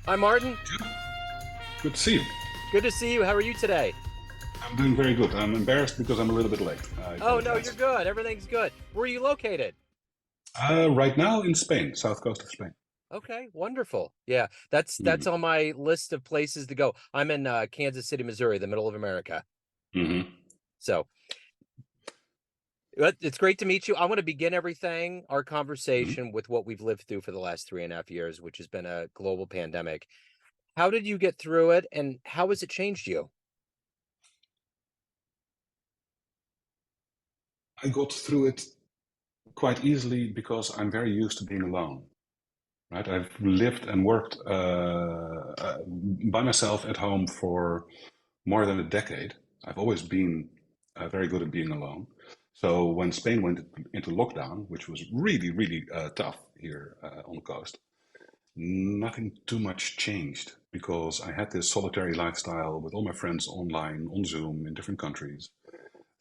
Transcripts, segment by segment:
Hi, Martin. Good to see you. Good to see you. How are you today? I'm doing very good. I'm embarrassed because I'm a little bit late. I Oh, no, you're apologize. good. Everything's good. Where are you located? Right now in Spain, south coast of Spain. Okay, wonderful. Yeah, that's Mm-hmm. on my list of places to go. I'm in Kansas City, Missouri, the middle of America. Mm-hmm. So it's great to meet you. I want to begin our Mm-hmm. conversation with what we've lived through for the last 3.5 years, which has been a global pandemic. How did you get through it, and how has it changed you? I got through it quite easily because I'm very used to being alone. Right? I've lived and worked by myself at home for more than a decade. I've always been very good at being alone. So when Spain went into lockdown, which was really, really tough here on the coast, nothing too much changed because I had this solitary lifestyle with all my friends online, on Zoom, in different countries.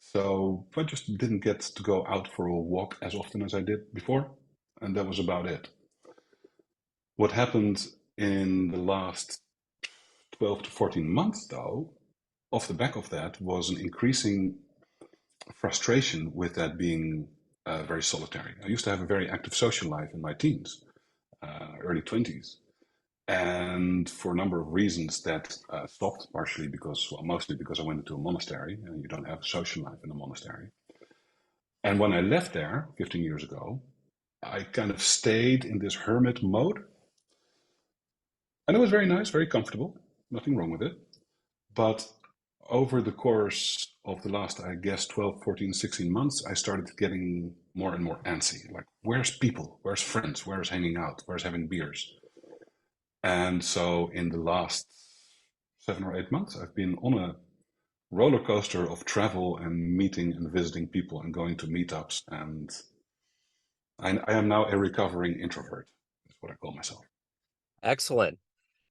So I just didn't get to go out for a walk as often as I did before, and that was about it. What happened in the last 12 to 14 months, though, off the back of that, was an increasing frustration with that being very solitary. I used to have a very active social life in my teens, early 20s. And for a number of reasons that stopped, partially because, well, mostly because I went into a monastery and you don't have a social life in a monastery. And when I left there 15 years ago, I kind of stayed in this hermit mode. And it was very nice, very comfortable, nothing wrong with it. But over the course of the last, I guess, 12, 14, 16 months, I started getting more and more antsy. Like, where's people? Where's friends? Where's hanging out? Where's having beers? And so in the last 7 or 8 months, I've been on a roller coaster of travel and meeting and visiting people and going to meetups. And I am now a recovering introvert, is what I call myself. Excellent.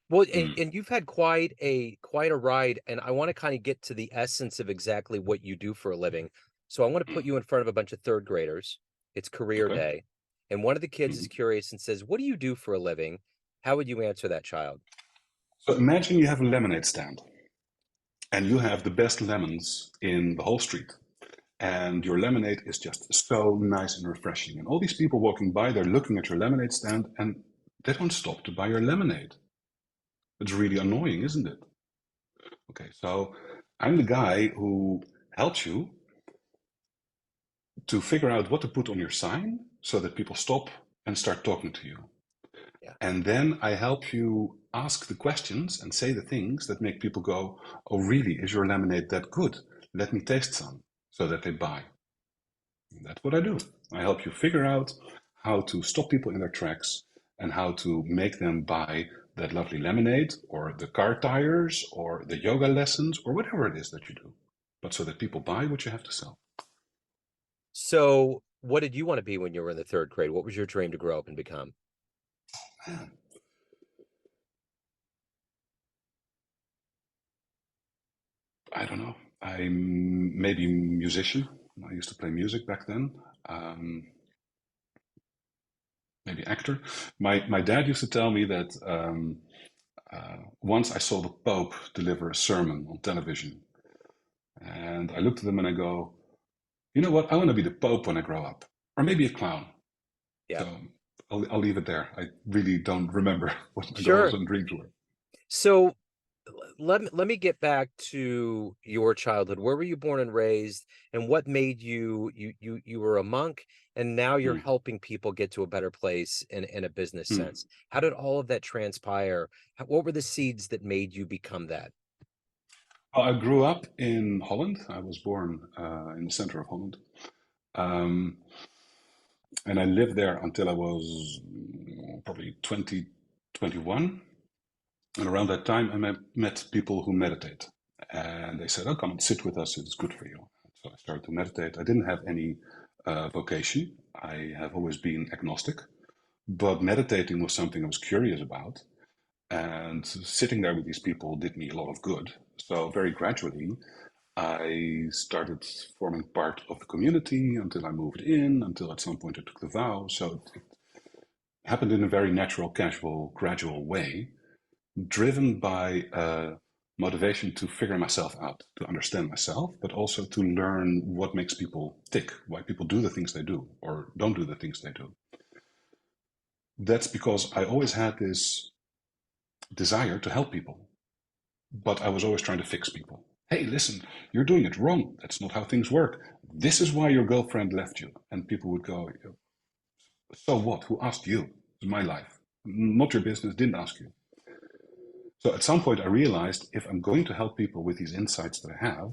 Well, and, Mm, and you've had quite a ride, and I want to kind of get to the essence of exactly what you do for a living. So I want to mm. put you in front of a bunch of third graders. It's career Okay. day, and one of the kids is Mhm. curious and says, "What do you do for a living?" How would you answer that child? So imagine you have a lemonade stand and you have the best lemons in the whole street. And your lemonade is just so nice and refreshing. And all these people walking by, they're looking at your lemonade stand and they don't stop to buy your lemonade. It's really annoying, isn't it? Okay, so I'm the guy who helps you to figure out what to put on your sign so that people stop and start talking to you. Yeah. And then I help you ask the questions and say the things that make people go, "Oh, really? Is your lemonade that good? Let me taste some," so that they buy. And that's what I do. I help you figure out how to stop people in their tracks and how to make them buy that lovely lemonade or the car tires or the yoga lessons or whatever it is that you do. But so that people buy what you have to sell. So, what did you want to be when you were in the third grade? What was your dream to grow up and become? Man, I don't know. I'm maybe a musician. I used to play music back then. Um, Maybe actor. My dad used to tell me that once I saw the Pope deliver a sermon on television, and I looked at him and I go, you know what? I want to be the Pope when I grow up, or maybe a clown. Yeah. So I'll leave it there. I really don't remember what my goals Sure. and dreams were. So, let me get back to your childhood. Where were you born and raised, and what made you were a monk, and now you're Hmm. helping people get to a better place in a business Hmm. sense. How did all of that transpire? What were the seeds that made you become that? Well, I grew up in Holland. I was born in the center of Holland. Um, and I lived there until I was probably 20, 21. And around that time, I met people who meditate. And they said, "Oh, come and sit with us. It's good for you." So I started to meditate. I didn't have any vocation. I have always been agnostic. But meditating was something I was curious about. And sitting there with these people did me a lot of good. So very gradually, I started forming part of the community until I moved in, until at some point I took the vow. So it happened in a very natural, casual, gradual way. driven by motivation to figure myself out, to understand myself, but also to learn what makes people tick, why people do the things they do or don't do the things they do. That's because I always had this desire to help people, but I was always trying to fix people. Hey, listen, you're doing it wrong. That's not how things work. This is why your girlfriend left you. And people would go, so what? Who asked you? It's my life. Not your business, didn't ask you. So at some point, I realized if I'm going to help people with these insights that I have,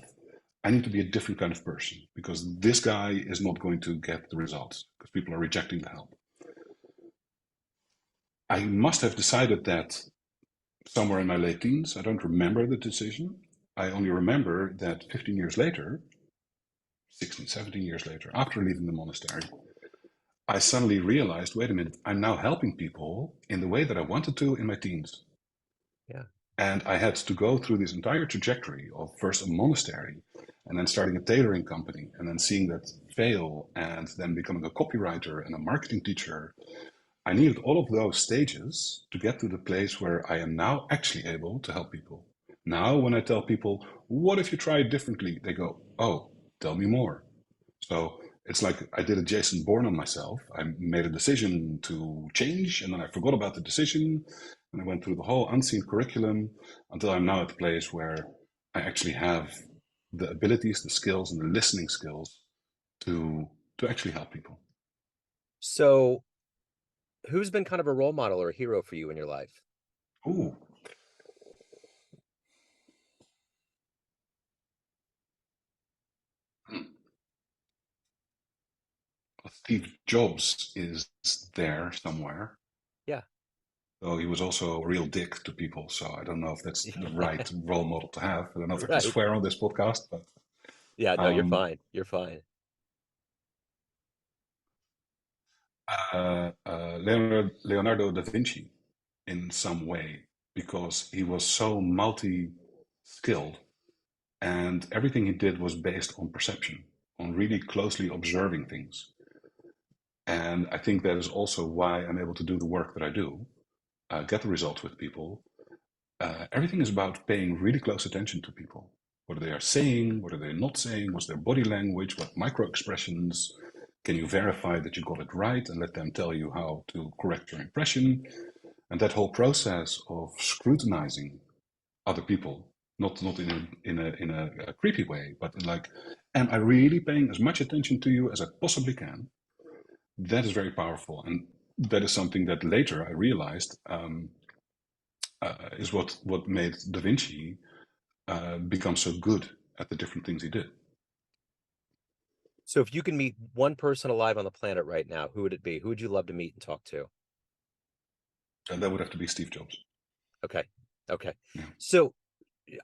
I need to be a different kind of person because this guy is not going to get the results because people are rejecting the help. I must have decided that somewhere in my late teens. I don't remember the decision. I only remember that 15 years later, 16, 17 years later, after leaving the monastery, I suddenly realized, wait a minute, I'm now helping people in the way that I wanted to in my teens. Yeah. And I had to go through this entire trajectory of first a monastery and then starting a tailoring company and then seeing that fail and then becoming a copywriter and a marketing teacher. I needed all of those stages to get to the place where I am now actually able to help people. Now, when I tell people, what if you try it differently? They go, oh, tell me more. So it's like I did a Jason Bourne on myself. I made a decision to change, and then I forgot about the decision, and I went through the whole unseen curriculum until I'm now at the place where I actually have the abilities, the skills, and the listening skills to to actually help people. So, who's been kind of a role model or a hero for you in your life? Ooh, Steve Jobs is there somewhere. Yeah. Though he was also a real dick to people, so I don't know if that's the Yeah. right role model to have. I don't know if I can Right. swear on this podcast, but Yeah, no, you're um, fine. You're fine. Leonardo da Vinci in some way because he was so multi-skilled and everything he did was based on perception, on really closely observing things. And I think that is also why I'm able to do the work that I do, get the results with people. Everything is about paying really close attention to people. What they are saying, what are they not saying, what's their body language, what micro expressions. Can you verify that you got it right and let them tell you how to correct your impression? And that whole process of scrutinizing other people, not in a creepy way, but in like, am I really paying as much attention to you as I possibly can? That is very powerful, and that is something that later I realized is what made Da Vinci become so good at the different things he did. So, if you can meet one person alive on the planet right now, who would it be? Who would you love to meet and talk to? And that would have to be Steve Jobs. Okay. Okay. Yeah. So,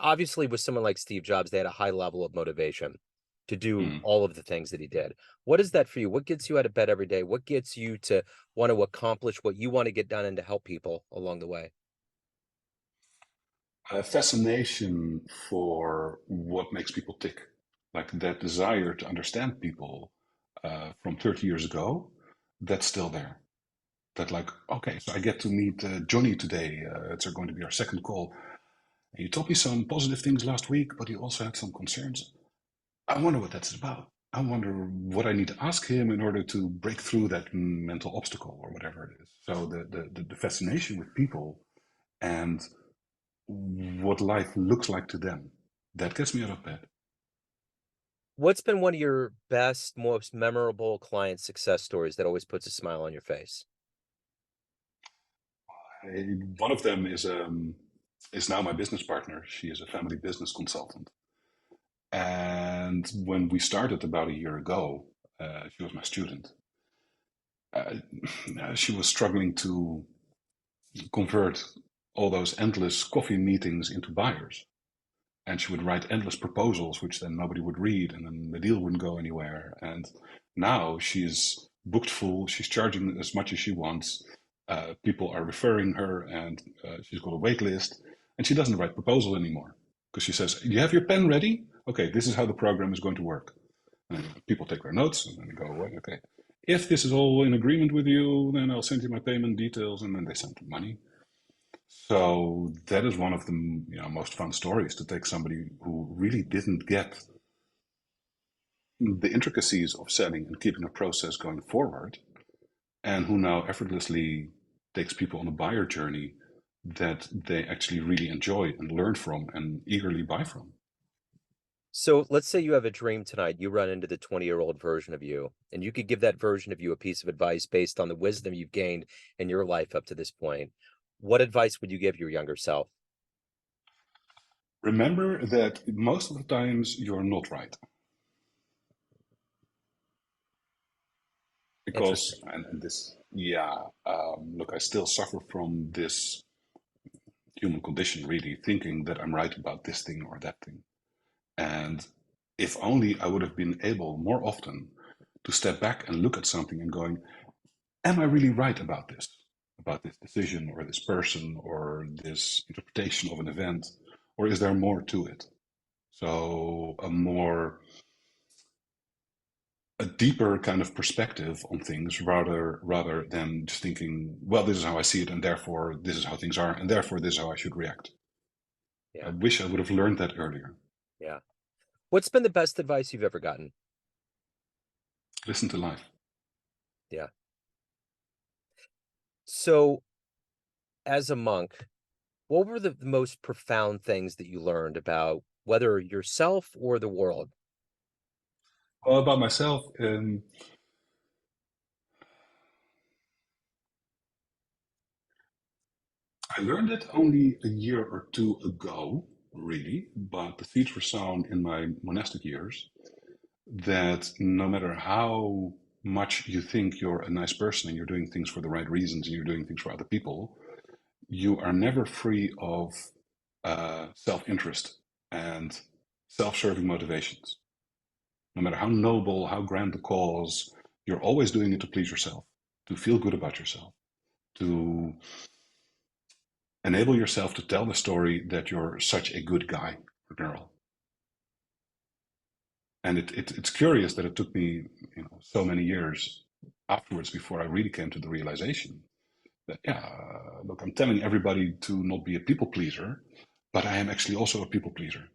obviously, with someone like Steve Jobs, they had a high level of motivation to do Mm. all of the things that he did. What is that for you? What gets you out of bed every day? What gets you to want to accomplish what you want to get done and to help people along the way? A fascination for what makes people tick, like that desire to understand people from 30 years ago, that's still there. That like, okay, so I get to meet Johnny today. It's going to be our second call. And you told me some positive things last week, but you also had some concerns. I wonder what that's about. I wonder what I need to ask him in order to break through that mental obstacle or whatever it is. So the fascination with people and what life looks like to them, that gets me out of bed. What's been one of your best, most memorable client success stories that always puts a smile on your face? One of them is now my business partner. She is a family business consultant. And when we started about a year ago, she was my student. Uh, she was struggling to convert all those endless coffee meetings into buyers. And she would write endless proposals, which then nobody would read, and then the deal wouldn't go anywhere. And now she's booked full. She's charging as much as she wants. People are referring her, and she's got a wait list. And she doesn't write proposal anymore because she says, "You have your pen ready? Okay, this is how the program is going to work." And people take their notes, and then they go, "Well, okay, if this is all in agreement with you, then I'll send you my payment details." And then they send the money. So that is one of the most fun stories, to take somebody who really didn't get the intricacies of selling and keeping a process going forward, and who now effortlessly takes people on a buyer journey that they actually really enjoy and learn from and eagerly buy from. So let's say you have a dream tonight. You run into the 20-year-old version of you, and you could give that version of you a piece of advice based on the wisdom you've gained in your life up to this point. What advice would you give your younger self? Remember that most of the times you're not right. Because, Interesting. and this, yeah, look, I still suffer from this human condition, really, thinking that I'm right about this thing or that thing. And if only I would have been able more often to step back and look at something and going, am I really right about this decision or this person or this interpretation of an event, or is there more to it? So a deeper kind of perspective on things, rather than just thinking, well, this is how I see it, and therefore this is how things are, and therefore this is how I should react. I Yeah. wish I would have learned that earlier. Yeah. What's been the best advice you've ever gotten? Listen to life. Yeah. So, as a monk, what were the most profound things that you learned about whether yourself or the world? Well, about myself, I learned it only a year or two ago, really, but the seeds were sown in my monastic years that no matter how much you think you're a nice person and you're doing things for the right reasons and you're doing things for other people, you are never free of self-interest and self-serving motivations. No matter how noble, how grand the cause, you're always doing it to please yourself, to feel good about yourself, to enable yourself to tell the story that you're such a good guy or girl. And it's curious that it took me, so many years afterwards before I really came to the realization that, yeah, look, I'm telling everybody to not be a people pleaser, but I am actually also a people pleaser,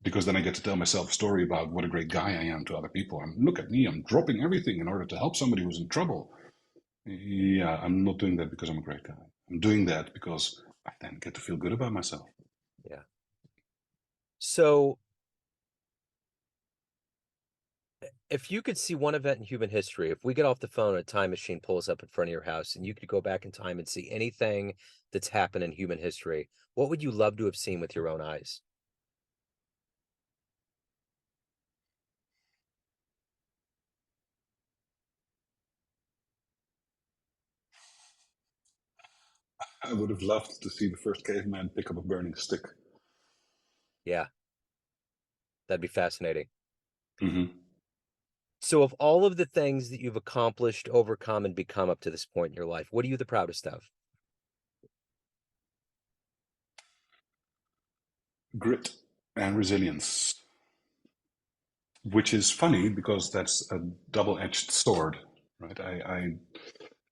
because then I get to tell myself a story about what a great guy I am to other people. And look at me, I'm dropping everything in order to help somebody who's in trouble. Yeah, I'm not doing that because I'm a great guy. I'm doing that because I then get to feel good about myself. Yeah. So, if you could see one event in human history, if we get off the phone and a time machine pulls up in front of your house and you could go back in time and see anything that's happened in human history, what would you love to have seen with your own eyes? I would have loved to see the first caveman pick up a burning stick. Yeah, that'd be fascinating. Hmm. So, of all of the things that you've accomplished, overcome, and become up to this point in your life, what are you the proudest of? Grit and resilience, which is funny because that's a double-edged sword, right?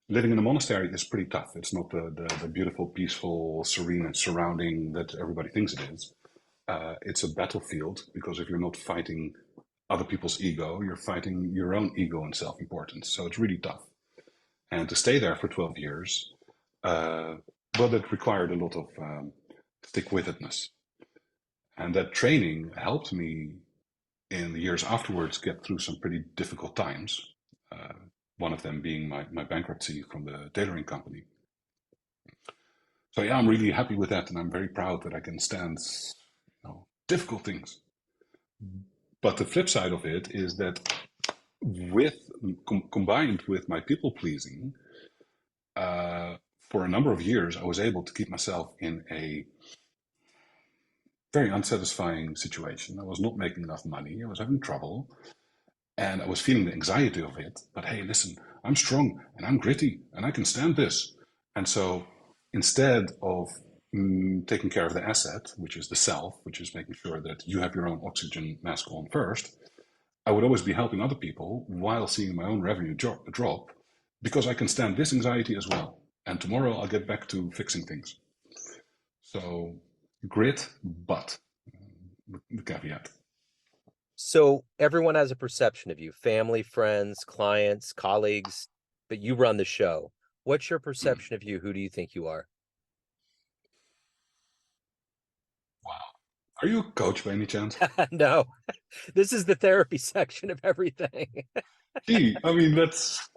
Living in a monastery is pretty tough. It's not the beautiful, peaceful, serene surrounding that everybody thinks it is. It's a battlefield, because if you're not fighting other people's ego, you're fighting your own ego and self-importance. So it's really tough. And to stay there for 12 years, uh, well, that required a lot of stick-with-itness. And that training helped me in the years afterwards get through some pretty difficult times. Uh, one of them being my bankruptcy from the tailoring company. So yeah, I'm really happy with that, and I'm very proud that I can stand, difficult things. But the flip side of it is that with combined with my people pleasing, for a number of years, I was able to keep myself in a very unsatisfying situation. I was not making enough money. I was having trouble, and I was feeling the anxiety of it. But hey, listen, I'm strong and I'm gritty and I can stand this. And so instead of taking care of the asset, which is the self, which is making sure that you have your own oxygen mask on first, I would always be helping other people while seeing my own revenue drop, because I can stand this anxiety as well. And tomorrow I'll get back to fixing things. So grit, but the caveat. So everyone has a perception of you, family, friends, clients, colleagues, but you run the show. What's your Mm. perception of you? Who do you think you are? Wow. Are you a coach by any chance? No, this is the therapy section of everything. Gee, I mean, that's.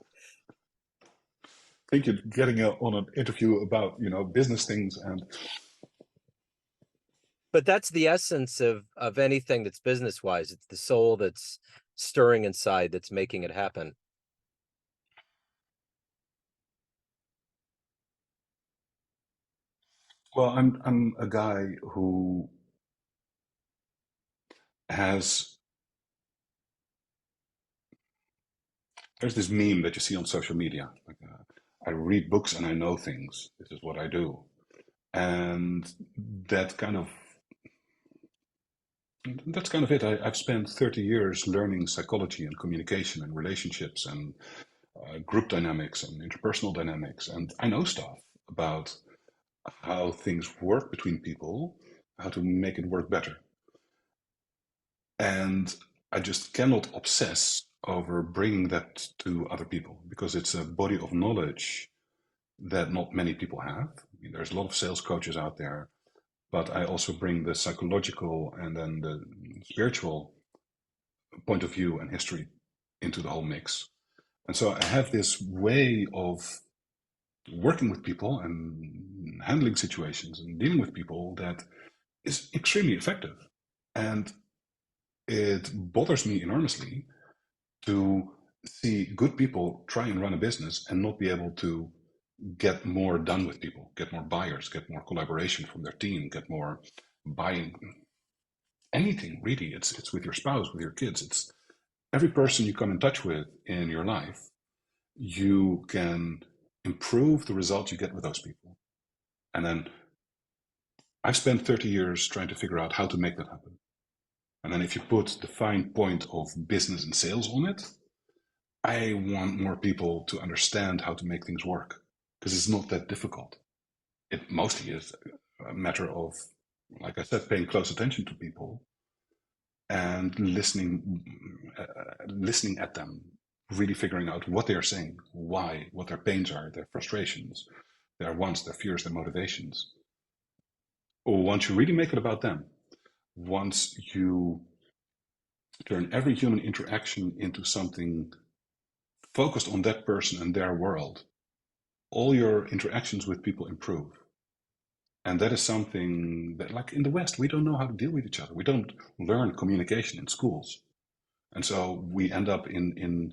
I think you're getting on an interview about business things, and But that's the essence of anything that's business wise. It's the soul that's stirring inside that's making it happen. well, I'm a guy who has. There's this meme that you see on social media. Like, I read books and I know things. This is what I do, and that kind of that's kind of it. I've spent 30 years learning psychology and communication and relationships and group dynamics and interpersonal dynamics, and I know stuff about how things work between people, how to make it work better. And I just cannot obsess over bringing that to other people because it's a body of knowledge that not many people have. I mean, there's a lot of sales coaches out there, but I also bring the psychological and then the spiritual point of view and history into the whole mix. And so I have this way of working with people and handling situations and dealing with people that is extremely effective. And it bothers me enormously to see good people try and run a business and not be able to get more done with people, get more buyers, get more collaboration from their team, get more buying anything really. It's with your spouse, with your kids. It's every person you come in touch with in your life, you can improve the results you get with those people. And then I've spent 30 years trying to figure out how to make that happen. And then if you put the fine point of business and sales on it, I want more people to understand how to make things work because it's not that difficult. It mostly is a matter of, like I said, paying close attention to people and listening at them, really figuring out what they are saying, why, what their pains are, their frustrations, their wants, their fears, their motivations. Or once you really make it about them, once you turn every human interaction into something focused on that person and their world, all your interactions with people improve. And that is something that, like in the West, we don't know how to deal with each other. We don't learn communication in schools. And so we end up in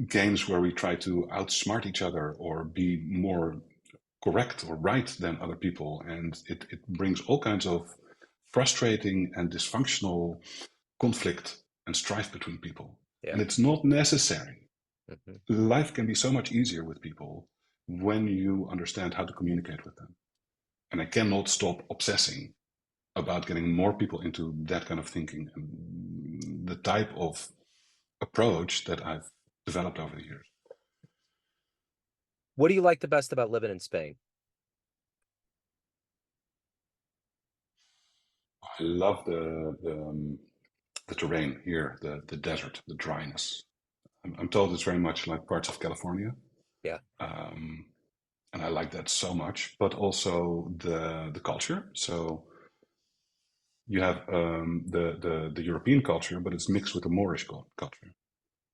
games where we try to outsmart each other or be more correct or right than other people. And it brings all kinds of frustrating and dysfunctional conflict and strife between people. Yeah. And it's not necessary. Mhm. Life can be so much easier with people when you understand how to communicate with them. And I cannot stop obsessing about getting more people into that kind of thinking and the type of approach that I've developed over the years. What do you like the best about living in Spain? I love the terrain here, the desert, the dryness. I'm told it's very much like parts of California, Yeah. um, and I like that so much. But also the culture. So you have the European culture, but it's mixed with the Moorish culture,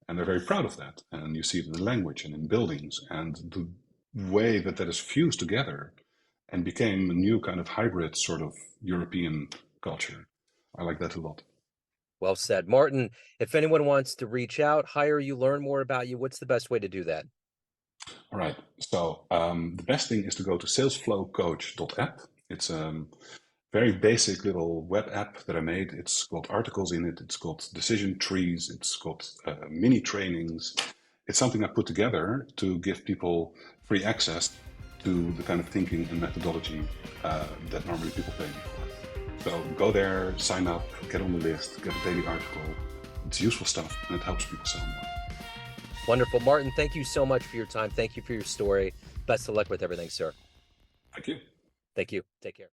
and they're very proud of that. And you see it in the language and in buildings and the way that that is fused together and became a new kind of hybrid sort of European culture. I like that a lot. Well said. Martin, if anyone wants to reach out, hire you, learn more about you, what's the best way to do that? All right. So the best thing is to go to salesflowcoach.app. It's a very basic little web app that I made. It's got articles in it. It's got decision trees. It's got mini trainings. It's something I put together to give people free access to the kind of thinking and methodology that normally people pay me for. So go there, sign up, get on the list, get a daily article. It's useful stuff and it helps people sell more. Wonderful. Martin, thank you so much for your time. Thank you for your story. Best of luck with everything, sir. Thank you. Thank you. Take care.